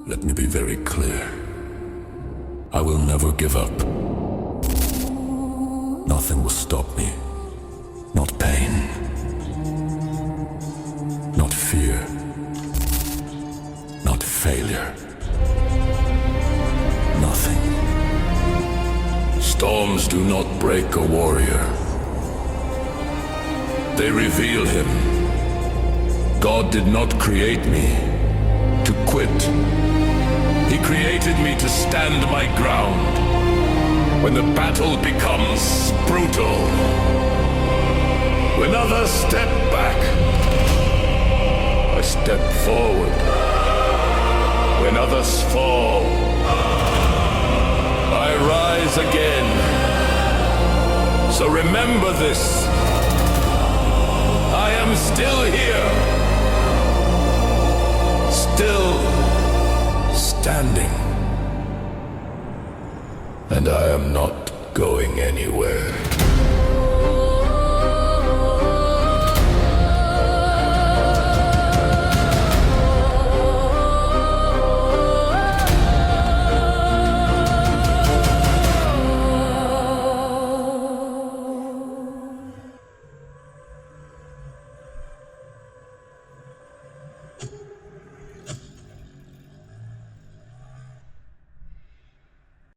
Let me be very clear. I will never give up. Nothing will stop me. Not pain. Not fear. Not failure. Nothing. Storms do not break a warrior. They reveal him. God did not create me to quit. He created me to stand my ground. When the battle becomes brutal, when others step back, I step forward. When others fall, I rise again. So remember this. I am still here. Still standing. And I am not going anywhere.